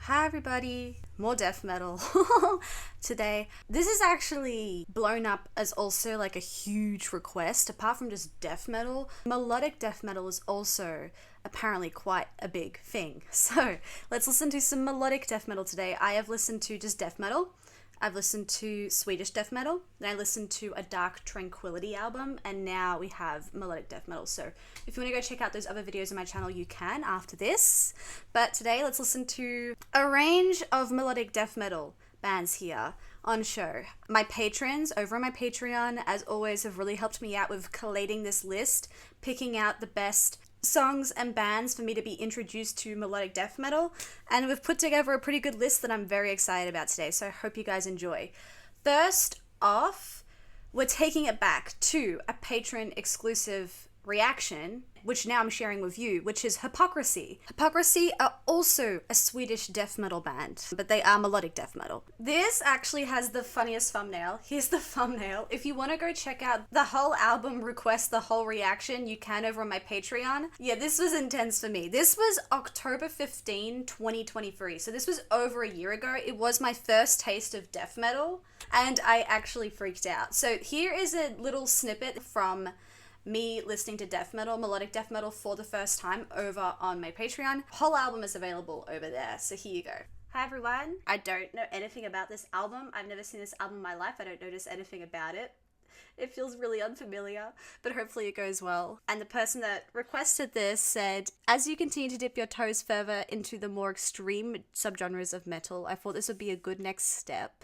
Hi everybody, more death metal today. This is actually blown up as also like a huge request. Apart from just death metal, melodic death metal is also apparently quite a big thing. So let's listen to some melodic death metal today. I have listened to just death metal. I've listened to Swedish death metal, then I listened to a Dark Tranquility album, and now we have melodic death metal. So if you want to go check out those other videos on my channel, you can after this. But today, let's listen to a range of melodic death metal bands here on show. My patrons over on my Patreon, as always, have really helped me out with collating this list, picking out the best songs and bands for me to be introduced to melodic death metal, and we've put together a pretty good list that I'm very excited about today, so I hope you guys enjoy. First off, we're taking it back to a patron exclusive reaction, which now I'm sharing with you, which is Hypocrisy. Hypocrisy are also a Swedish death metal band, but they are melodic death metal. This actually has the funniest thumbnail. Here's the thumbnail. If you want to go check out the whole album, request the whole reaction, you can over on my Patreon. Yeah, this was intense for me. This was October 15, 2023, so this was over a year ago. It was my first taste of death metal, and I actually freaked out. So here is a little snippet from me listening to death metal, melodic death metal for the first time over on my Patreon. Whole album is available over there, so here you go. Hi everyone. I don't know anything about this album. I've never seen this album in my life. I don't notice anything about it. It feels really unfamiliar, but hopefully it goes well. And the person that requested this said, as you continue to dip your toes further into the more extreme subgenres of metal, I thought this would be a good next step.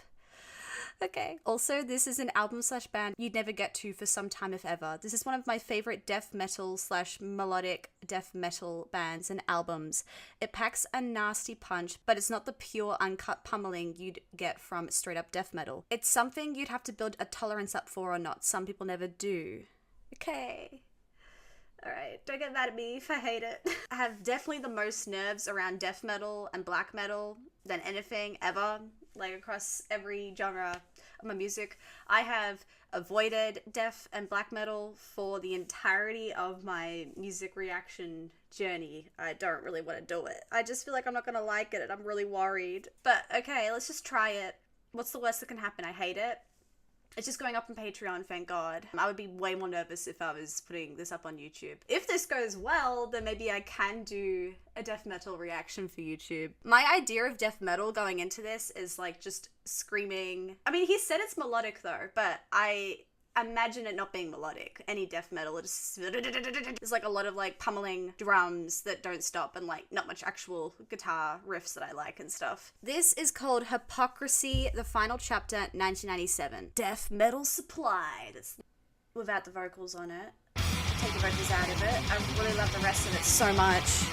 Okay. Also, this is an album/band you'd never get to for some time if ever. This is one of my favorite death metal/melodic death metal bands and albums. It packs a nasty punch, but it's not the pure uncut pummeling you'd get from straight up death metal. It's something you'd have to build a tolerance up for or not. Some people never do. Okay. Alright, don't get mad at me if I hate it. I have definitely the most nerves around death metal and black metal than anything ever, like across every genre of my music. I have avoided death and black metal for the entirety of my music reaction journey. I don't really want to do it. I just feel like I'm not going to like it and I'm really worried. But okay, let's just try it. What's the worst that can happen? I hate it. It's just going up on Patreon, thank God. I would be way more nervous if I was putting this up on YouTube. If this goes well, then maybe I can do a death metal reaction for YouTube. My idea of death metal going into this is like just screaming. I mean, he said it's melodic though, but I imagine it not being melodic. Any death metal, it's there's like a lot of like pummeling drums that don't stop and like not much actual guitar riffs that I like and stuff. This is called Hypocrisy, the final chapter, 1997. Death Metal Supply. That's without the vocals on it. Take the vocals out of it. I really love the rest of it so much.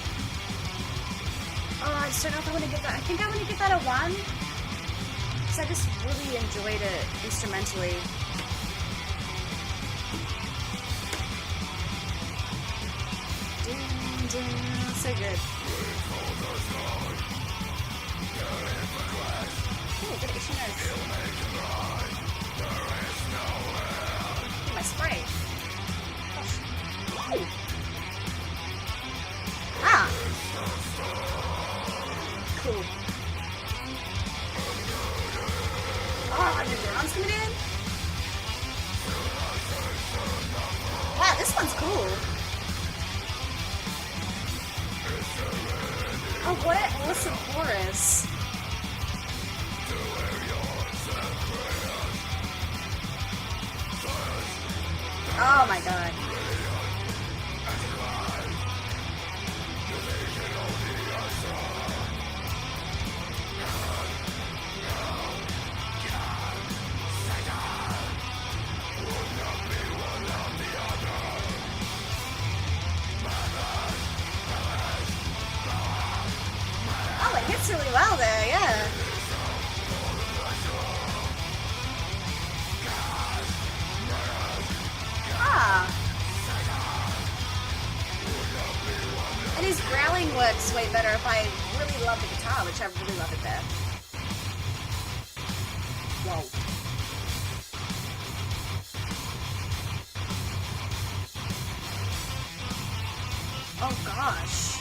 Oh, I just don't know if I want to give that. I think I want to give that a 1. Because I just really enjoyed it instrumentally. So good. Ooh, good itchy nose. Ooh, my spray. Gosh. Ooh. Ah! Cool. Oh, the drums coming in? Wow, this one's cool. Oh, what an awesome chorus. Oh my God. Hits really well there, yeah. Ah. And his growling works way better if I really love the guitar, which I really love it there. Whoa. Oh gosh.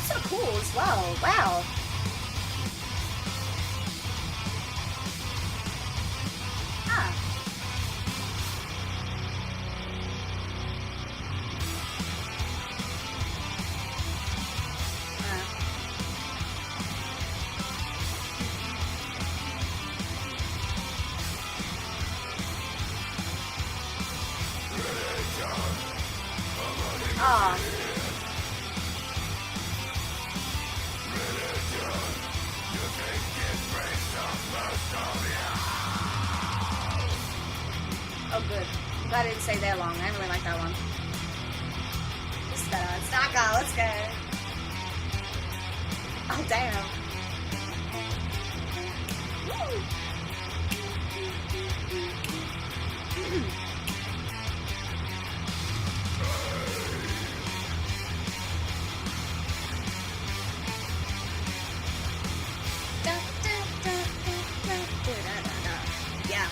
That's so cool as well. Wow. Ah. Ah. Oh, good. I'm glad I didn't stay there long. I really like that one. This is better. It's Naka. Let's go. Oh, damn. Woo. Yeah.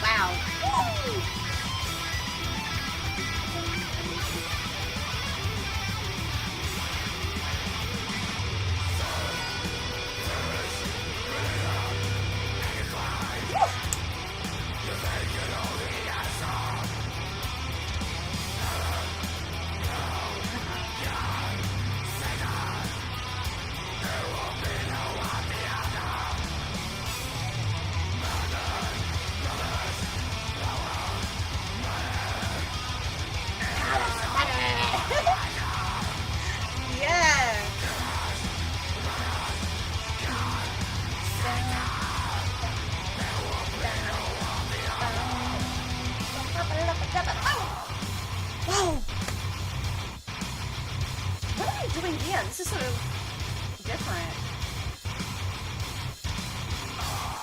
Wow. Woo! Yeah. Whoa. What are we doing here? This is sort of different.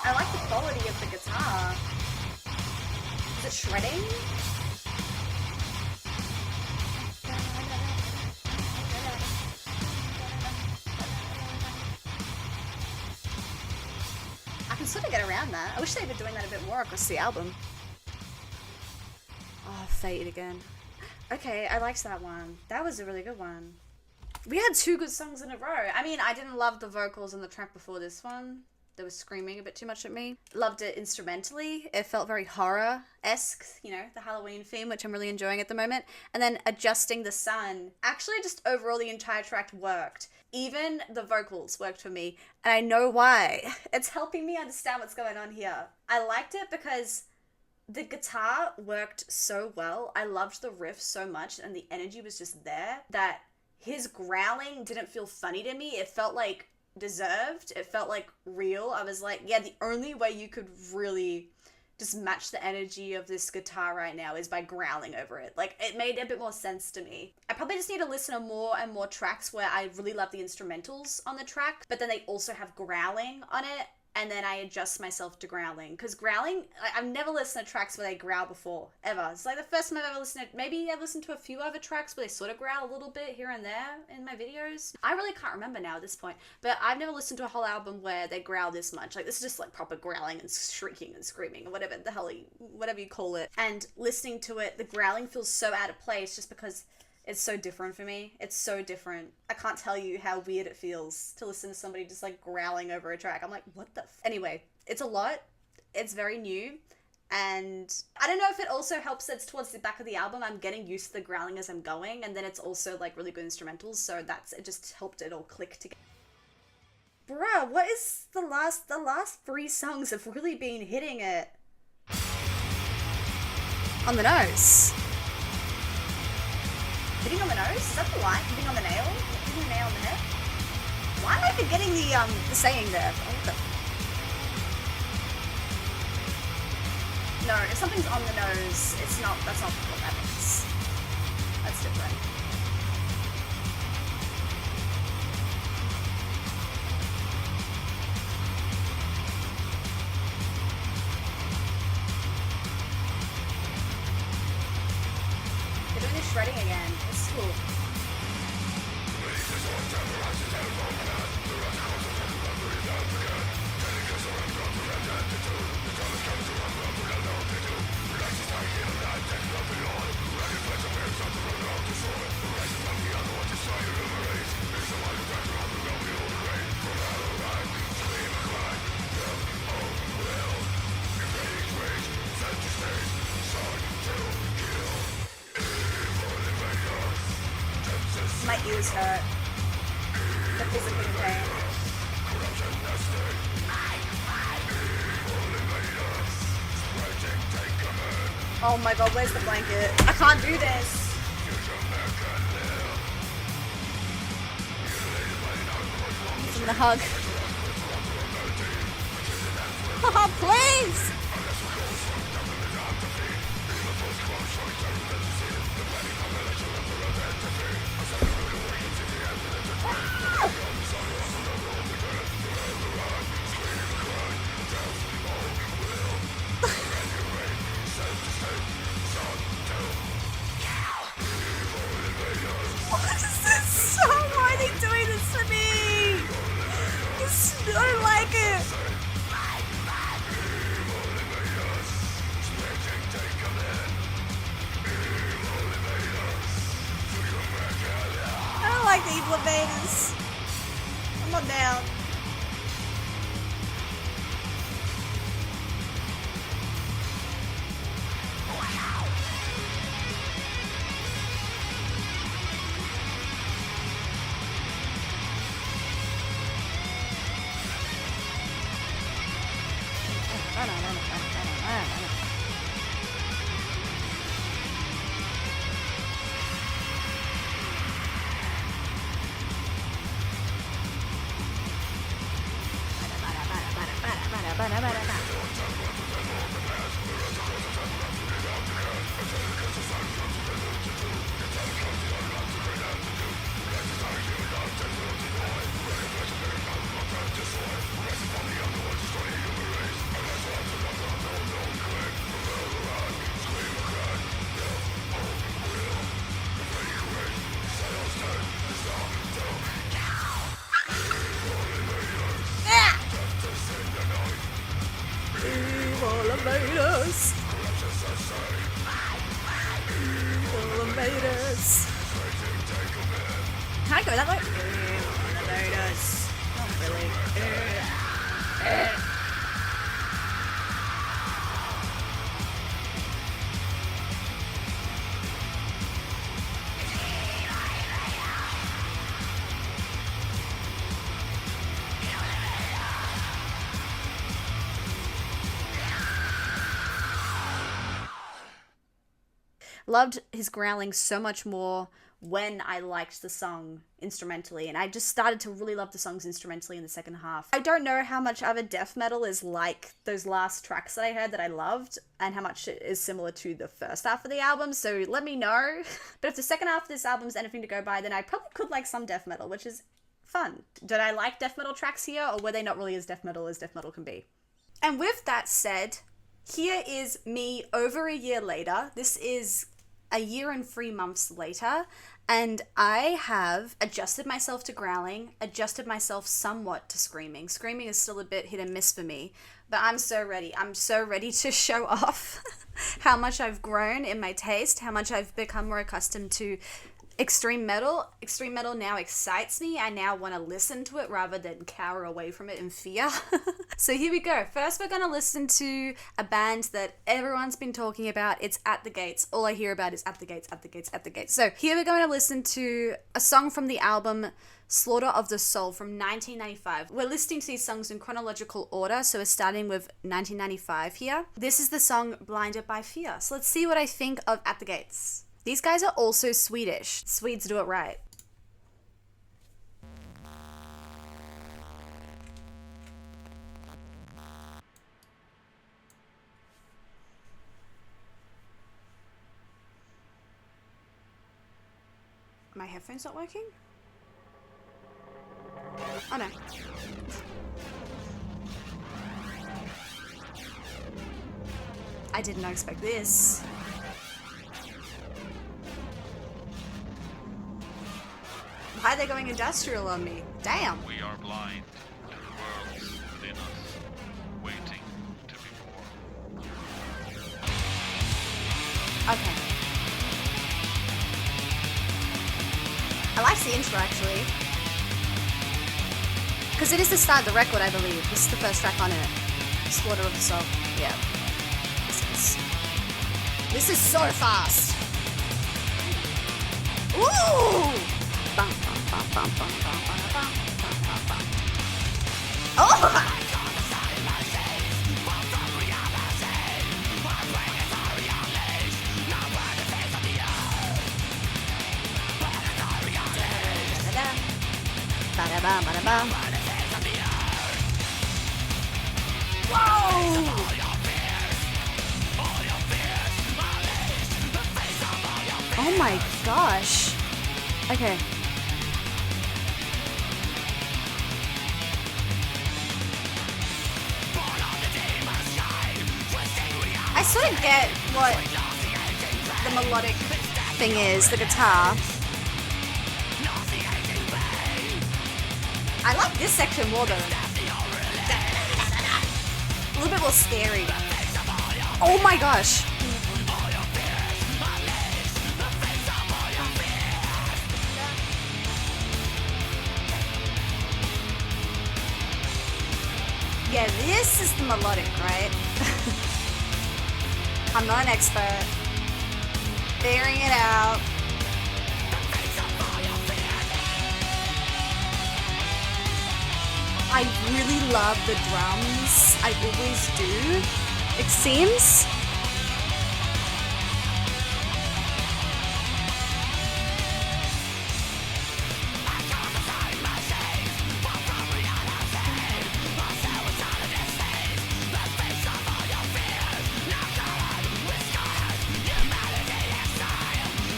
I like the quality of the guitar. Is it shredding? I can sort of get around that. I wish they'd been doing that a bit more across the album. Oh, Fade again. Okay, I liked that one. That was a really good one. We had two good songs in a row. I mean, I didn't love the vocals on the track before this one. They were screaming a bit too much at me. Loved it instrumentally. It felt very horror-esque, you know, the Halloween theme, which I'm really enjoying at the moment. And then Adjusting the Sun. Actually, just overall, the entire track worked. Even the vocals worked for me. And I know why. It's helping me understand what's going on here. I liked it because the guitar worked so well. I loved the riff so much, and the energy was just there, that his growling didn't feel funny to me. It felt like deserved. It felt like real. I was like, yeah, the only way you could really just match the energy of this guitar right now is by growling over it. Like, it made a bit more sense to me. I probably just need to listen to more and more tracks where I really love the instrumentals on the track, but then they also have growling on it, and then I adjust myself to growling. Because growling, I've never listened to tracks where they growl before, ever. It's like the first time I've ever listened to, maybe I've listened to a few other tracks where they sort of growl a little bit here and there in my videos. I really can't remember now at this point, but I've never listened to a whole album where they growl this much. Like, this is just like proper growling and shrieking and screaming, or whatever the hell, whatever you call it. And listening to it, the growling feels so out of place just because it's so different for me. It's so different. I can't tell you how weird it feels to listen to somebody just like growling over a track. I'm like, what the Anyway, it's a lot. It's very new. And I don't know if it also helps that it's towards the back of the album. I'm getting used to the growling as I'm going. And then it's also like really good instrumentals. So it just helped it all click together. Bruh, what is the last 3 songs have really been hitting it on the nose. Hitting on the nose? Is that the line? Hitting on the nail? Hitting the nail on the head? Why am I forgetting the saying there? No, if something's on the nose, that's not what that means. That's different. They're doing the shredding again. It's cool. My ears hurt. The physical pain. Oh my god, where's the blanket? I can't do this. Give me a hug. Oh, please! What is this? Why are they doing this to me? I don't like it. I don't like the evil invaders. I'm not down. Evil invaders. Evil invaders. Can I go that way? Evil invaders. Not really. Loved his growling so much more when I liked the song instrumentally, and I just started to really love the songs instrumentally in the second half. I don't know how much other death metal is like those last tracks that I heard that I loved, and how much it is similar to the first half of the album, so let me know. But if the second half of this album is anything to go by, then I probably could like some death metal, which is fun. Did I like death metal tracks here, or were they not really as death metal can be? And with that said, here is me over a year later. This is a year and 3 months later, and I have adjusted myself to growling, adjusted myself somewhat to screaming. Screaming is still a bit hit and miss for me, but I'm so ready. I'm so ready to show off how much I've grown in my taste, how much I've become more accustomed to extreme metal. Extreme metal now excites me. I now want to listen to it rather than cower away from it in fear. So here we go. First, we're going to listen to a band that everyone's been talking about. It's At the Gates. All I hear about is At the Gates, At the Gates, At the Gates. So here we're going to listen to a song from the album Slaughter of the Soul from 1995. We're listening to these songs in chronological order, so we're starting with 1995 here. This is the song Blinded by Fear. So let's see what I think of At the Gates. These guys are also Swedish. Swedes do it right. My headphones not working? Oh no. I did not expect this. Why are they going industrial on me? Damn. We are blind to the worlds within us, waiting to be born. Okay. I like the intro actually. Because it is the start of the record, I believe. This is the first track on it. Slaughter of the Soul. Yeah. This is so fast. Ooh! Bum, bum, bum, bum, bum, bum, bum, bum, bum, bum. Oh! Ba-da-bum, ba-da-bum. Whoa! Oh my gosh. Okay. I sort of get what the melodic thing is, the guitar. I like this section more though. A little bit more scary. Oh my gosh. Yeah, this is the melodic, right? I'm not an expert. Figuring it out. I really love the drums. I always do, it seems.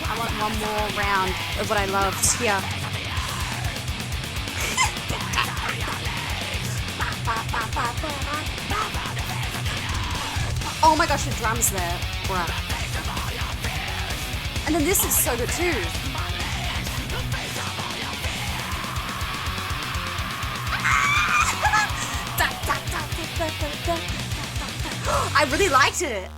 I want one more round of what I loved here. Oh my gosh, the drums there. Bruh. And then this is so good too. I really liked it.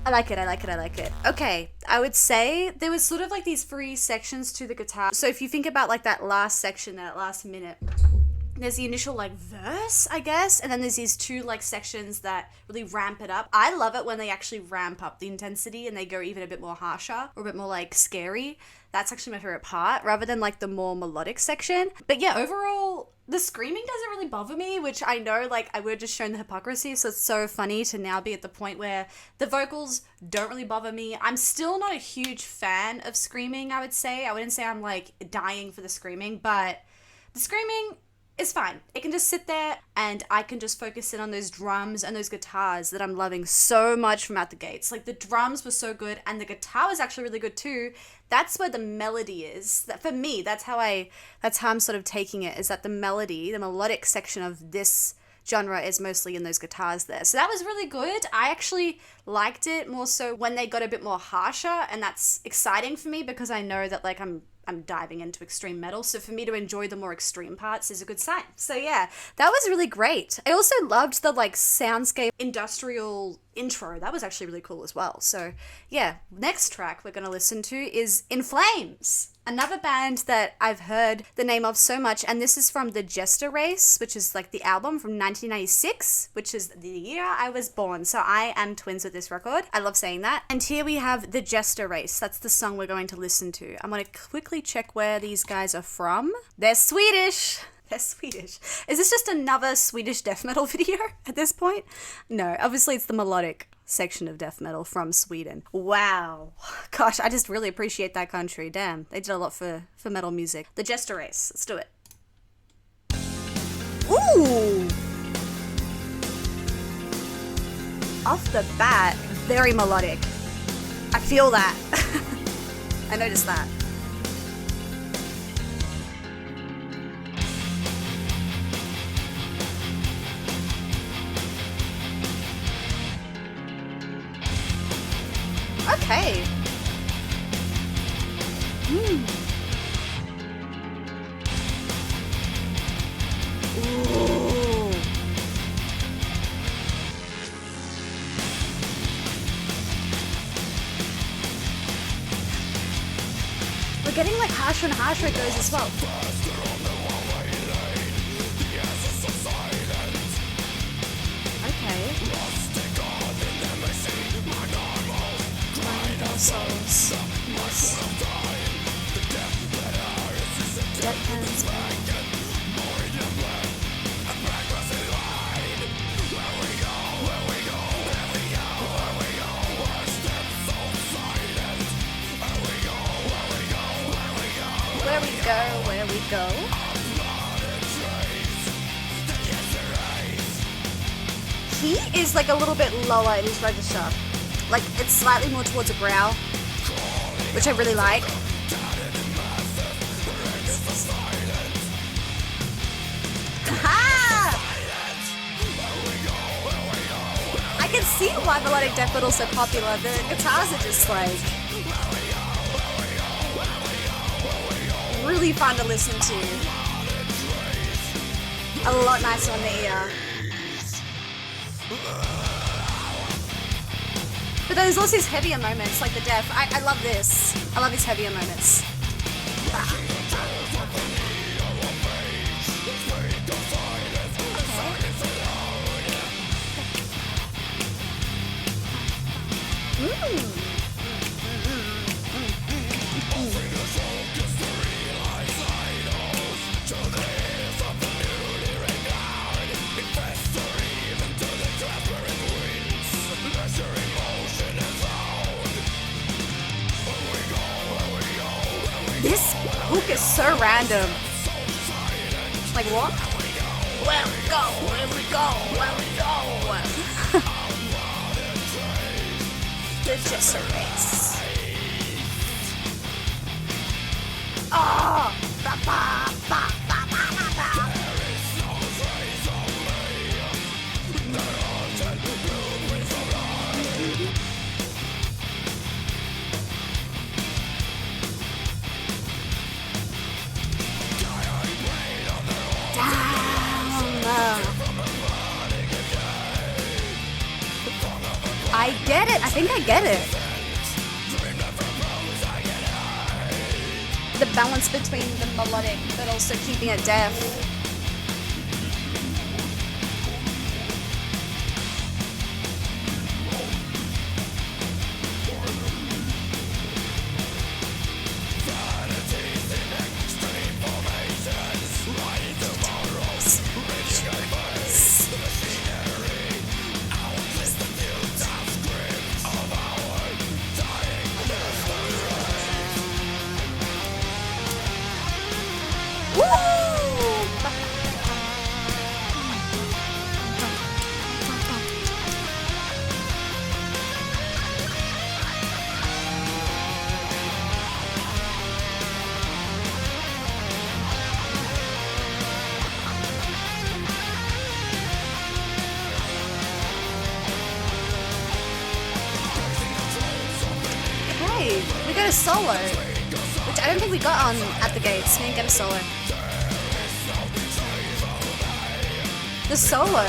I like it, I like it, I like it. Okay, I would say there was sort of like these three sections to the guitar. So if you think about like that last section, that last minute, there's the initial like verse, I guess, and then there's these two like sections that really ramp it up. I love it when they actually ramp up the intensity and they go even a bit more harsher or a bit more like scary. That's actually my favorite part, rather than like the more melodic section. But yeah, overall, the screaming doesn't really bother me, which I know, like, I would just shown the hypocrisy, so it's so funny to now be at the point where the vocals don't really bother me. I'm still not a huge fan of screaming, I would say. I wouldn't say I'm, like, dying for the screaming, but the screaming is fine. It can just sit there, and I can just focus in on those drums and those guitars that I'm loving so much from out the gates. Like, the drums were so good, and the guitar was actually really good too. That's where the melody is. That for me, that's how I'm sort of taking it, is that the melody, the melodic section of this genre is mostly in those guitars there. So that was really good. I actually liked it more so when they got a bit more harsher, and that's exciting for me because I know that like I'm diving into extreme metal. So for me to enjoy the more extreme parts is a good sign. So yeah, that was really great. I also loved the like soundscape industrial intro. That was actually really cool as well. So yeah, next track we're going to listen to is In Flames. Another band that I've heard the name of so much, and this is from the Jester Race, which is like the album from 1996, which is the year I was born. So I am twins with this record. I love saying that. And here we have the Jester Race. That's the song we're going to listen to. I'm going to quickly check where these guys are from. They're Swedish. They're Swedish. Is this just another Swedish death metal video at this point? No, obviously it's the melodic section of death metal from Sweden. Wow. Gosh, I just really appreciate that country. Damn, they did a lot for metal music. The Jester Race. Let's do it. Ooh! Off the bat, very melodic. I feel that. I noticed that. Okay. Ooh. We're getting like harsher and harsher it goes as well. Okay. Mind our souls. Yes. Deadpan's where we go. He is like a little bit lower in his register. Like it's slightly more towards a growl, which I really like. Ha! I can see why Melodic Death Metal is so popular. The guitars are just like really fun to listen to. A lot nicer on the ear. But there's also these heavier moments, like the death. I love this. I love these heavier moments. This hook is so random. Like what? Where we go, where we go, where we go. It's just a race. Oh! Ba, ba, ba, ba, ba, ba, ba. I get it. I think I get it. The balance between the melodic but also keeping it deaf. We got a solo, which I don't think we got on At the Gates. We didn't get a solo. The solo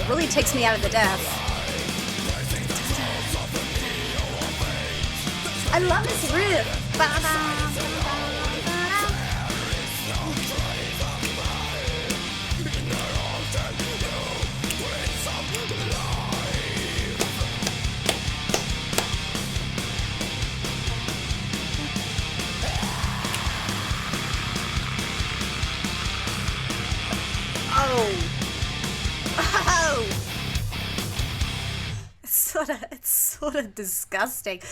really takes me out of the death. I love this riff. Oh! It's sort of disgusting.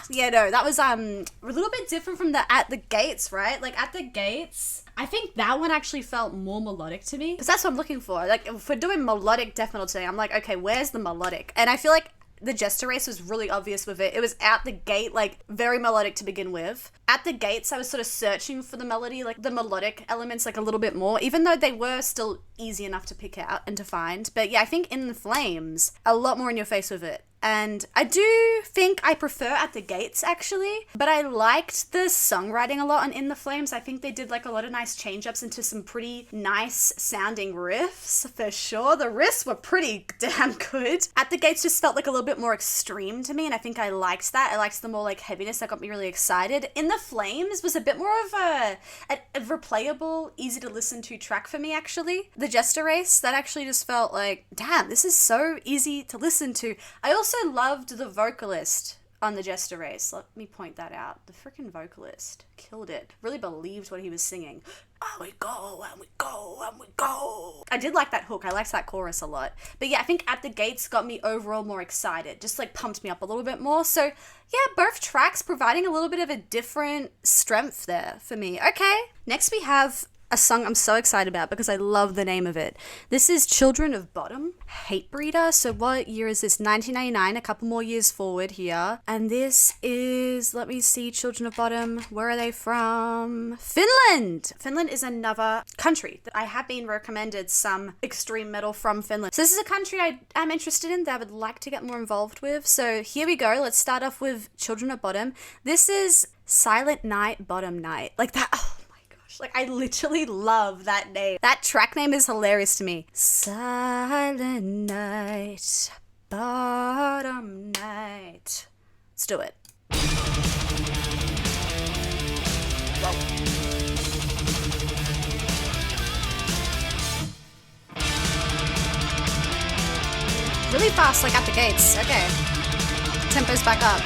Yeah, no, that was a little bit different from the At the Gates, right? Like At the Gates, I think that one actually felt more melodic to me. Because that's what I'm looking for. Like if we're doing melodic death metal today, I'm like, okay, where's the melodic? And I feel like the Jester Race was really obvious with it. It was out the gate, like, very melodic to begin with. At the gates, I was sort of searching for the melody, like, the melodic elements, like, a little bit more, even though they were still easy enough to pick out and to find. But yeah, I think In the Flames, a lot more in your face with it. And I do think I prefer At the Gates, actually. But I liked the songwriting a lot on In the Flames. I think they did like a lot of nice change-ups into some pretty nice sounding riffs, for sure. The riffs were pretty damn good. At the Gates just felt like a little bit more extreme to me, and I think I liked that. I liked the more like heaviness that got me really excited. In the Flames was a bit more of a replayable, easy to listen to track for me, actually. The Jester Race, that actually just felt like, damn, this is so easy to listen to. I also loved the vocalist on the Jester Race. Let me point that out. The freaking vocalist killed it. Really believed what he was singing. Oh, we go, and we go, and we go. I did like that hook. I liked that chorus a lot. But yeah, I think At the Gates got me overall more excited. Just like pumped me up a little bit more. So yeah, both tracks providing a little bit of a different strength there for me. Okay, next we have a song I'm so excited about because I love the name of it. This is Children of Bodom, Hatebreeder. So what year is this? 1999, a couple more years forward here. And this is, let me see, Children of Bodom. Where are they from? Finland! Finland is another country that I have been recommended some extreme metal from Finland. So this is a country I am interested in that I would like to get more involved with. So here we go. Let's start off with Children of Bodom. This is Silent Night, Bodom Night. Like that. Oh. Like, I literally love that name. That track name is hilarious to me. Silent Night, Bottom Night. Let's do it. Whoa. Really fast, like at the gates. Okay. Tempo's back up.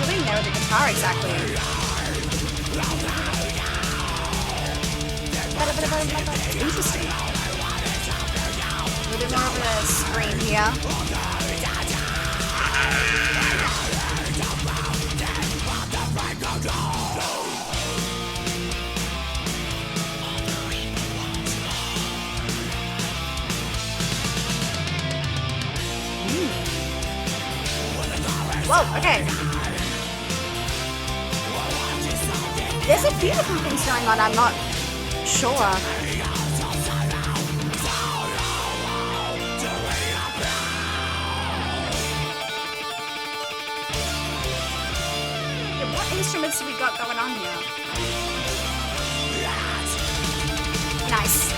Doing there with the guitar exactly? Interesting. A little bit more of a scream here. Whoa, okay. There's a few different things going on, I'm not sure. Yeah, what instruments have we got going on here? Nice.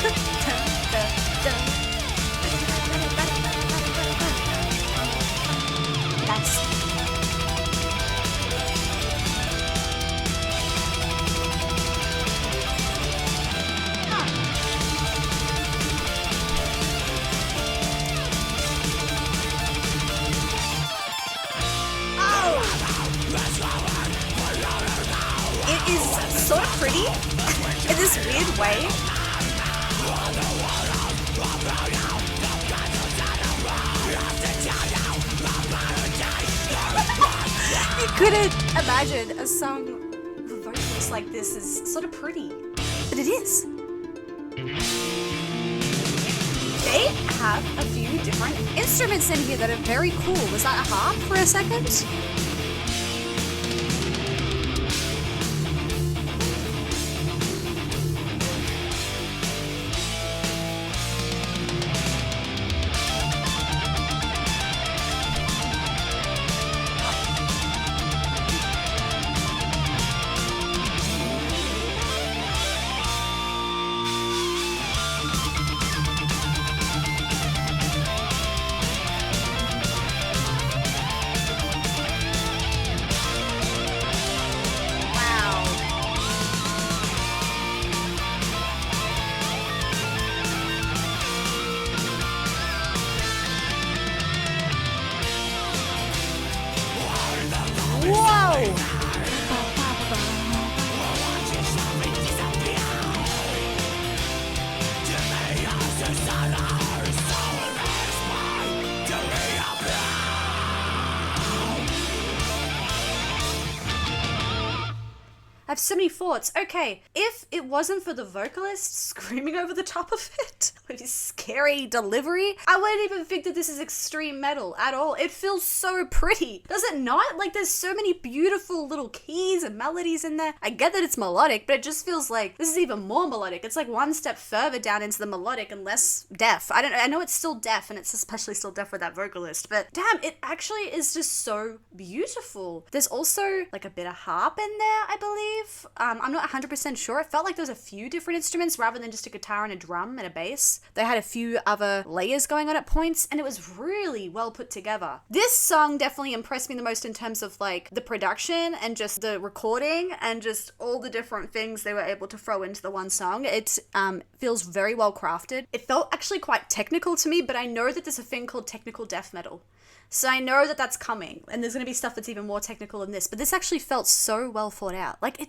Nice. Sort of pretty in this weird way. You couldn't imagine a song with a vocalist like this is sort of pretty, but it is. They have a few different instruments in here that are very cool. Was that a harp for a second? I have so many thoughts. Okay, if it wasn't for the vocalist screaming over the top of it, I would be scared scary delivery. I wouldn't even think that this is extreme metal at all. It feels so pretty. Does it not? Like, there's so many beautiful little keys and melodies in there. I get that it's melodic, but it just feels like this is even more melodic. It's like one step further down into the melodic and less deaf. I know it's still deaf, and it's especially still deaf with that vocalist, but damn, it actually is just so beautiful. There's also like a bit of harp in there, I believe. I'm not 100% sure. It felt like there was a few different instruments rather than just a guitar and a drum and a bass. They had a few other layers going on at points, and it was really well put together. This song definitely impressed me the most in terms of like the production and just the recording and just all the different things they were able to throw into the one song. It feels very well crafted. It felt actually quite technical to me, but I know that there's a thing called technical death metal. So I know that that's coming, and there's going to be stuff that's even more technical than this, but this actually felt so well thought out. Like, I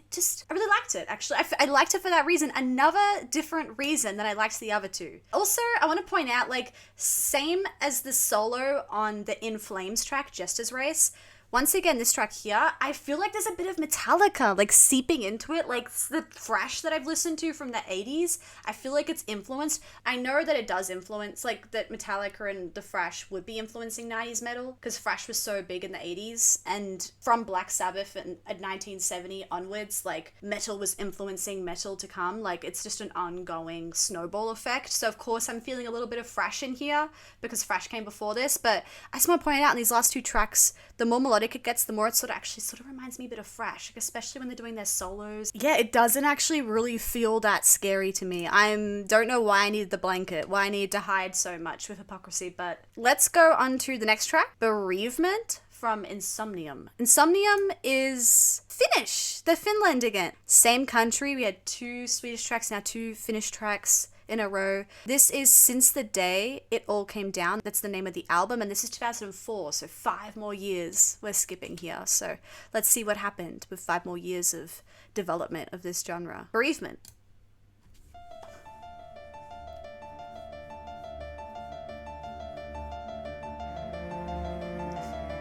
really liked it, actually. I liked it for that reason. Another different reason than I liked the other two. Also, I want to point out, like, same as the solo on the In Flames track, Jester's Race, once again, this track here, I feel like there's a bit of Metallica, like, seeping into it. Like, the thrash that I've listened to from the 80s, I feel like it's influenced. I know that it does influence, like, that Metallica and the thrash would be influencing 90s metal, because thrash was so big in the 80s, and from Black Sabbath at 1970 onwards, like, metal was influencing metal to come. Like, it's just an ongoing snowball effect. So, of course, I'm feeling a little bit of thrash in here, because thrash came before this, but I just want to point out in these last two tracks, the more melodic it gets, the more it sort of reminds me a bit of thrash, like, especially when they're doing their solos. Yeah, it doesn't actually really feel that scary to me. Don't know why I needed the blanket, why I needed to hide so much with Hypocrisy, but let's go on to the next track, Bereavement from Insomnium. Insomnium is Finnish. They're Finland again. Same country. We had 2 Swedish tracks, now 2 Finnish tracks in a row. This is Since the Day It All Came Down. That's the name of the album, and this is 2004, so 5 more years we're skipping here. So let's see what happened with 5 more years of development of this genre. Bereavement.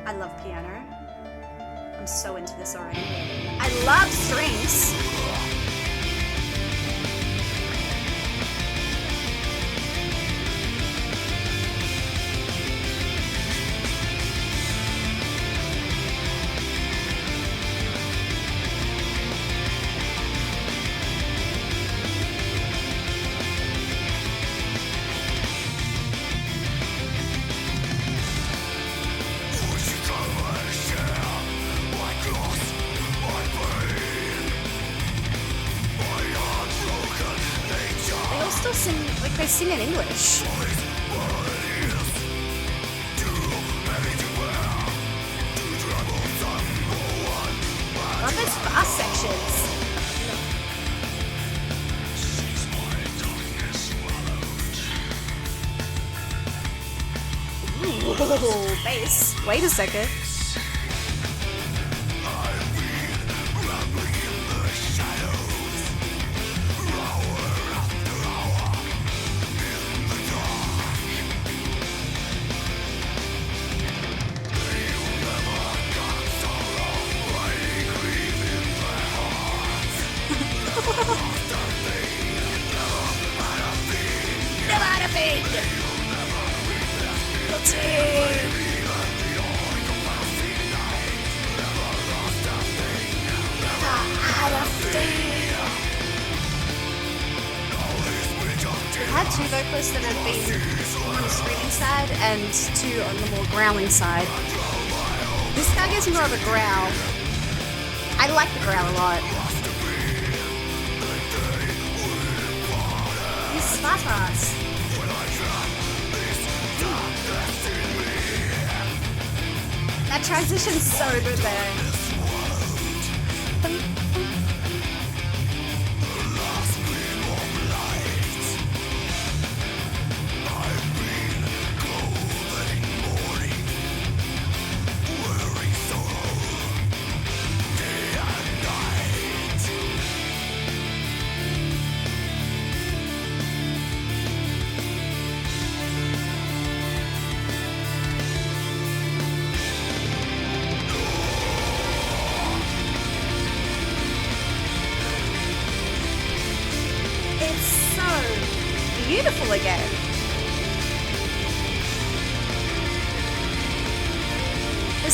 I love piano. I'm so into this already. I love strings. They sing in English. Love those fast sections. Ooh, bass. Wait a second. Had 2 vocalists that have been on the screaming side and 2 on the more growling side. This guy gives more of a growl. I like the growl a lot. These spartans. That transition's so good there.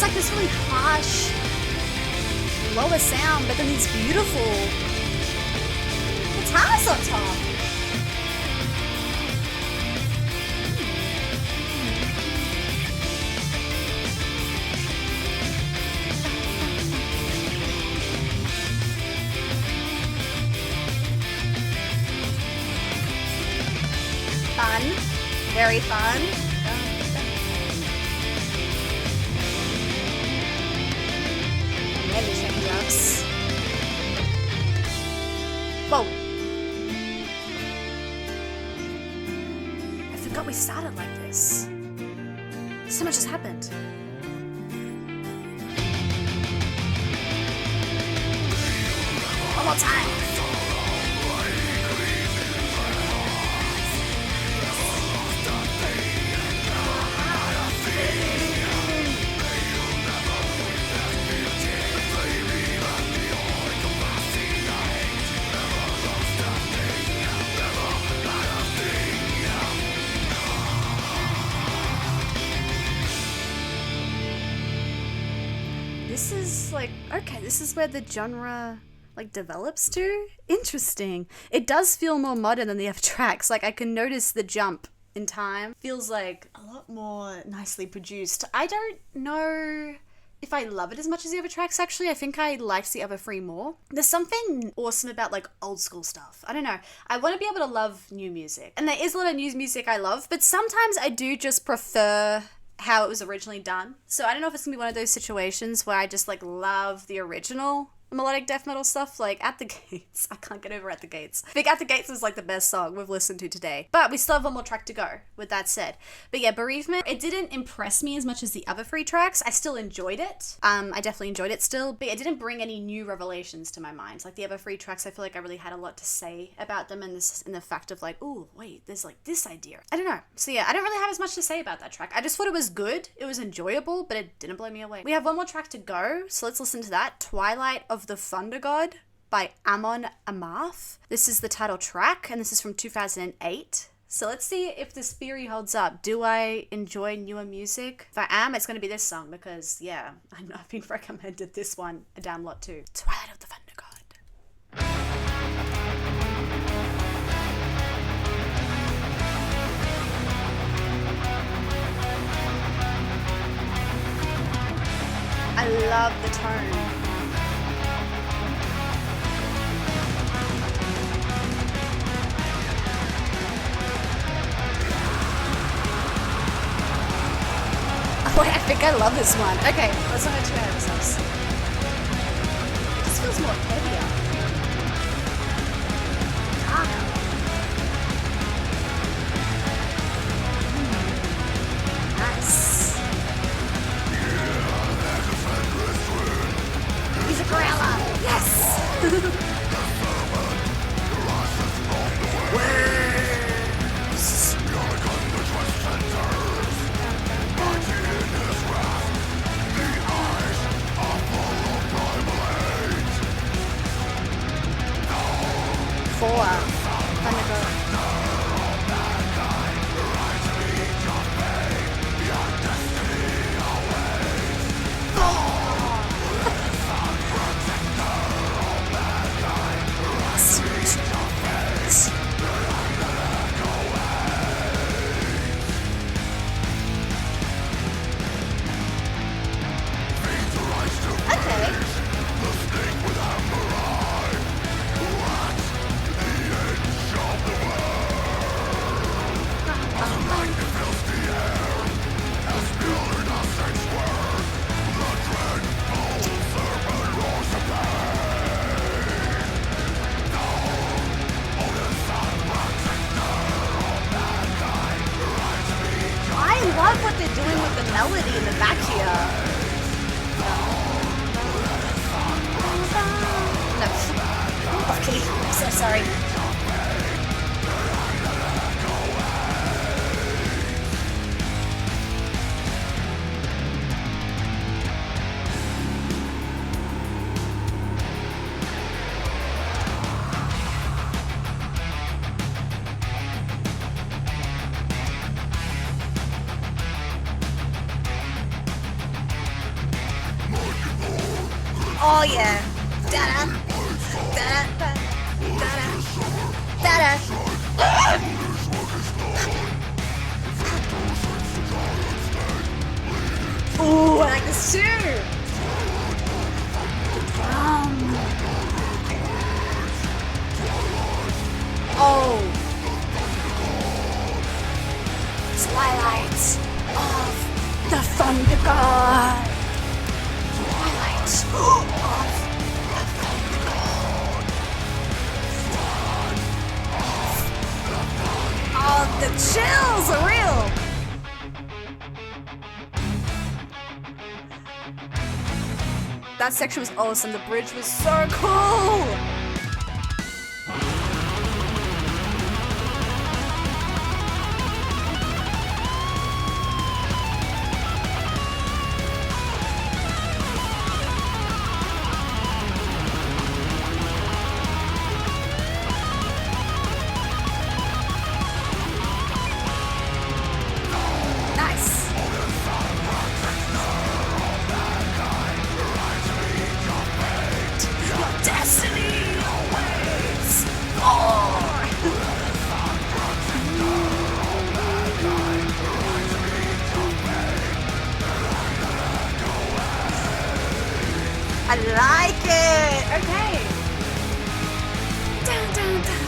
There's like this really harsh, lower sound, but then these beautiful guitars on top. Fun. Very fun. Maybe shaky ups. Whoa. I forgot we started like this. So much has happened. One more time. This is like, okay, this is where the genre like develops to. Interesting. It does feel more modern than the other tracks. Like I can notice the jump in time. Feels like a lot more nicely produced. I don't know if I love it as much as the other tracks actually. I think I liked the other three more. There's something awesome about like old school stuff. I don't know. I want to be able to love new music. And there is a lot of new music I love, but sometimes I do just prefer how it was originally done. So I don't know if it's gonna be one of those situations where I just like love the original melodic death metal stuff, like At the Gates. I can't get over At the Gates. I think At the Gates was like the best song we've listened to today. But we still have one more track to go, with that said. But yeah, Bereavement, it didn't impress me as much as the other three tracks. I still enjoyed it. I definitely enjoyed it still, but it didn't bring any new revelations to my mind. Like the other three tracks, I feel like I really had a lot to say about them, and the fact of like, oh wait, there's like this idea. I don't know. So yeah, I don't really have as much to say about that track. I just thought it was good. It was enjoyable, but it didn't blow me away. We have one more track to go, so let's listen to that. Twilight of the Thunder God by Amon Amarth. This is the title track, and this is from 2008. So let's see if this theory holds up. Do I enjoy newer music? If I am, it's going to be this song because, yeah, I've been recommended this one a damn lot too. Twilight of the Thunder God. I love the tone. Oh, I think I love this one. Okay, let's not get too ahead of ourselves. This feels more heavier. Nice. He's a gorilla. Yes. Melody in the back here. No. Okay, I'm so sorry. Oh yeah. Da-da. Da-da. Da-da. Da-da. Ooh, I like this too. Oh. Twilight of the Thunder God. Twilight of the Thunder God. Oh, the chills are real. That section was awesome. The bridge was so cool. I like it. Okay. Dun, dun, dun.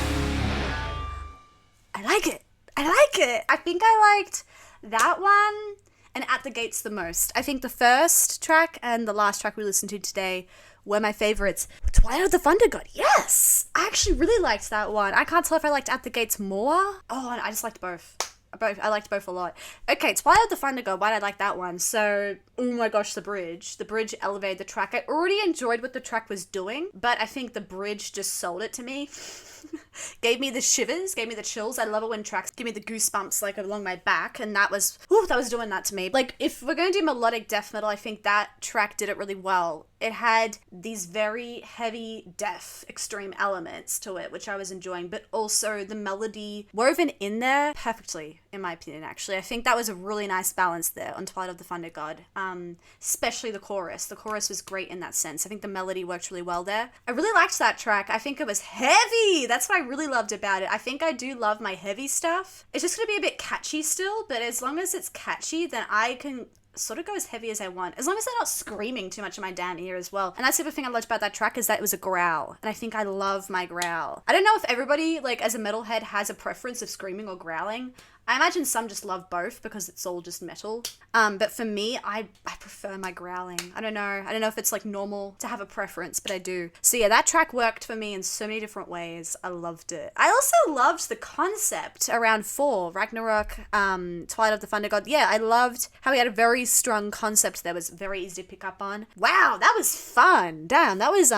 I like it. I like it. I think I liked that one and At the Gates the most. I think the first track and the last track we listened to today were my favorites. Twilight of the Thunder God. Yes. I actually really liked that one. I can't tell if I liked At the Gates more. Oh, I just liked both. I liked both a lot. Okay, Twilight of the Thunder God, why did I like that one? So, oh my gosh, the bridge. The bridge elevated the track. I already enjoyed what the track was doing, but I think the bridge just sold it to me. Gave me the shivers, gave me the chills. I love it when tracks give me the goosebumps like along my back, and that was doing that to me. Like, if we're going to do melodic death metal, I think that track did it really well. It had these very heavy death extreme elements to it, which I was enjoying, but also the melody woven in there perfectly, in my opinion, actually. I think that was a really nice balance there on Twilight of the Thunder God, especially the chorus. The chorus was great in that sense. I think the melody worked really well there. I really liked that track. I think it was heavy. That's what I really loved about it. I think I do love my heavy stuff. It's just going to be a bit catchy still, but as long as it's catchy, then I can sort of go as heavy as I want, as long as they're not screaming too much in my damn ear as well. And that's the other thing I loved about that track, is that it was a growl, and I think I love my growl. I don't know if everybody, like, as a metalhead has a preference of screaming or growling. I imagine some just love both because it's all just metal. But for me, I prefer my growling. I don't know if it's like normal to have a preference, but I do. So yeah, that track worked for me in so many different ways. I loved it. I also loved the concept around 4, Ragnarok, Twilight of the Thunder God. Yeah, I loved how he had a very strong concept that was very easy to pick up on. Wow, that was fun. Damn, that was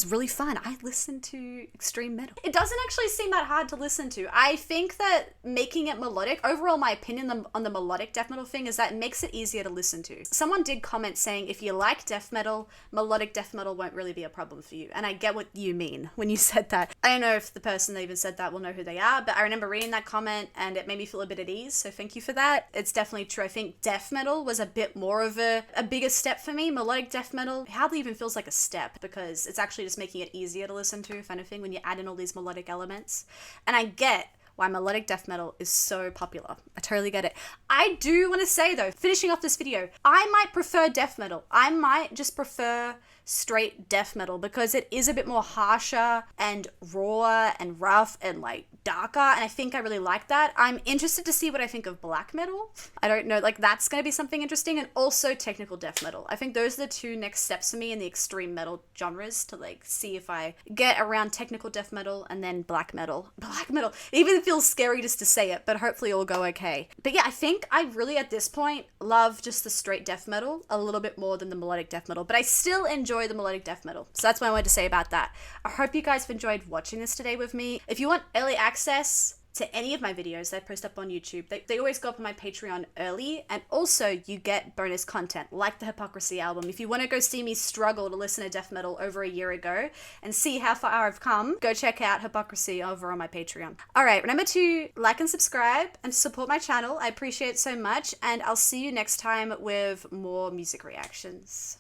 really fun. I listened to extreme metal. It doesn't actually seem that hard to listen to. I think that making it melodic, overall my opinion on the melodic death metal thing is that it makes it easier to listen to. Someone did comment saying if you like death metal, melodic death metal won't really be a problem for you. And I get what you mean when you said that. I don't know if the person that even said that will know who they are, but I remember reading that comment and it made me feel a bit at ease. So thank you for that. It's definitely true. I think death metal was a bit more of a bigger step for me. Melodic death metal hardly even feels like a step because it's actually just making it easier to listen to, if anything, when you add in all these melodic elements. And I get why melodic death metal is so popular. I totally get it. I do want to say though, finishing off this video, I might prefer death metal. I might just prefer straight death metal because it is a bit more harsher and raw and rough and like darker, and I think I really like that. I'm interested to see what I think of black metal. I don't know, like that's going to be something interesting, and also technical death metal. I think those are the two next steps for me in the extreme metal genres, to like see if I get around technical death metal and then black metal. Black metal, it even feels scary just to say it, but hopefully it'll go okay. But yeah, I think I really at this point love just the straight death metal a little bit more than the melodic death metal, but I still enjoy the melodic death metal. So that's what I wanted to say about that. I hope you guys have enjoyed watching this today with me. If you want early access to any of my videos that I post up on YouTube, they always go up on my Patreon early, and also you get bonus content like the Hypocrisy album. If you want to go see me struggle to listen to death metal over a year ago and see how far I've come, go check out Hypocrisy over on my Patreon. Alright, remember to like and subscribe and support my channel. I appreciate it so much, and I'll see you next time with more music reactions.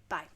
Bye.